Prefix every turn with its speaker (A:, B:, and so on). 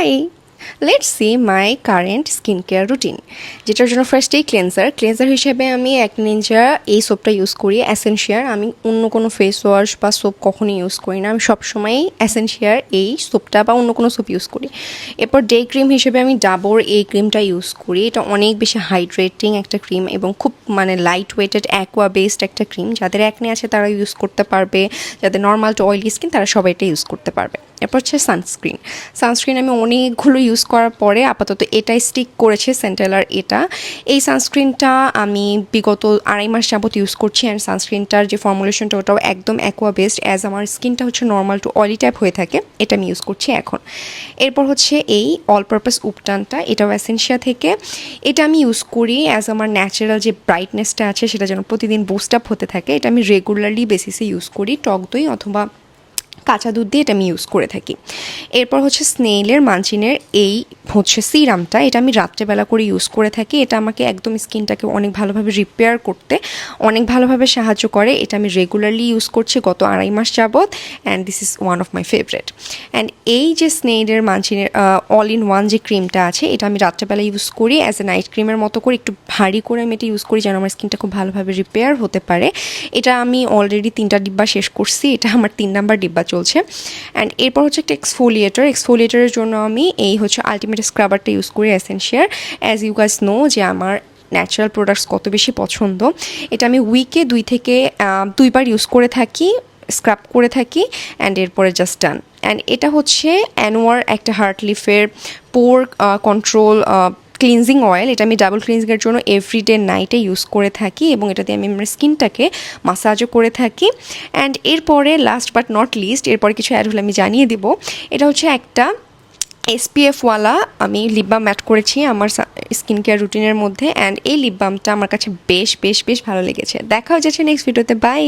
A: High, let's see my current skin care routine, যেটার জন্য ফার্স্টেই ক্লেন্সার হিসেবে আমি অ্যাকনে নিনজা এই সোপটা ইউজ করি অ্যাসেনশিয়ার। আমি অন্য কোনো ফেস ওয়াশ বা সোপ কখনোই ইউজ করি না, আমি সবসময়ই অ্যাসেনশিয়ার এই সোপটা বা অন্য কোনো সোপ ইউজ করি। এরপর ডে ক্রিম হিসেবে আমি ডাবর এই ক্রিমটা ইউজ করি। এটা অনেক বেশি হাইড্রেটিং একটা ক্রিম এবং খুব লাইট ওয়েটেড অ্যাকোয়া বেসড একটা ক্রিম। যাদের অ্যাকনে আছে তারা ইউজ করতে পারবে, যাদের নর্মাল টু অয়েলি স্কিন তারা সবাই এটা ইউজ করতে পারবে। এরপর হচ্ছে সানস্ক্রিন আমি অনেকগুলো ইউজ করার পরে আপাতত এটাই স্টিক করেছে সেন্টেলার। এই সানস্ক্রিনটা আমি বিগত 2.5 মাস যাবত ইউজ করছি অ্যান্ড সানস্ক্রিনটার যে ফর্মুলেশনটা ওটাও একদম অ্যাকোয়া বেসড, অ্যাজ আমার স্কিনটা হচ্ছে নর্মাল টু অয়েলি টাইপ হয়ে থাকে, এটা আমি ইউজ করছি এখন। এরপর হচ্ছে এই অল পারপাস উপটানটা, এটাও অ্যাসেনশিয়া থেকে। এটা আমি ইউজ করি অ্যাজ আমার ন্যাচারাল যে ব্রাইটনেসটা আছে সেটা যেন প্রতিদিন বুস্ট আপ হতে থাকে। এটা আমি রেগুলারলি বেসিসে ইউজ করি, টক দই অথবা কাঁচা দুধ দিয়ে এটা আমি ইউজ করে থাকি। এরপর হচ্ছে স্নেইলের মানচিনের এই হচ্ছে সিরামটা, এটা আমি রাত্রেবেলা করে ইউজ করে থাকি। এটা আমাকে একদম স্কিনটাকে অনেক ভালোভাবে রিপেয়ার করতে অনেক ভালোভাবে সাহায্য করে। এটা আমি রেগুলারলি ইউজ করছি গত 2.5 মাস যাবৎ, and this is one of my favourite. And এই যে স্নেইলের মানচিনের অল ইন ওয়ান যে ক্রিমটা আছে, এটা আমি রাত্রেবেলা ইউজ করি অ্যাজ এ নাইট ক্রিমের মতো করে, একটু ভারী করে আমি এটা ইউজ করি যেন আমার স্কিনটা খুব ভালোভাবে রিপেয়ার হতে পারে। এটা আমি অলরেডি 3টা ডিব্বা শেষ করছি, এটা আমার 3 নাম্বার ডিব্বা চলছে। অ্যান্ড এরপর হচ্ছে একটা এক্সফোলিয়েটারের জন্য আমি এই হচ্ছে আলটিমেট স্ক্রাবারটা ইউজ করি অ্যাসেনশিয়ার। অ্যাজ ইউ গাইস নো যে আমার ন্যাচারাল প্রোডাক্টস কত বেশি পছন্দ। এটা আমি উইকে 2 থেকে 2বার ইউজ করে থাকি, স্ক্রাব করে থাকি, অ্যান্ড এরপরে জাস্ট ডান। অ্যান্ড এটা হচ্ছে অ্যানোয়ার একটা হার্টলিফের পোর কন্ট্রোল ক্লিনজিং অয়েল। এটা আমি ডাবল ক্লিনজিংয়ের জন্য এভরিডে নাইটে ইউজ করে থাকি এবং এটা দিয়ে আমি আমার স্কিনটাকে মাসাজও করে থাকি। অ্যান্ড এরপরে লাস্ট বাট নট লিস্ট, এরপরে কিছু অ্যাড হলে আমি জানিয়ে দিব। এটা হচ্ছে একটা এসপিএফওয়ালা আমি লিপ বাম অ্যাড করেছি আমার স্কিন কেয়ার রুটিনের মধ্যে, অ্যান্ড এই লিপ বামটা আমার কাছে বেশ বেশ বেশ ভালো লেগেছে। দেখা হচ্ছে নেক্সট ভিডিওতে, বাই।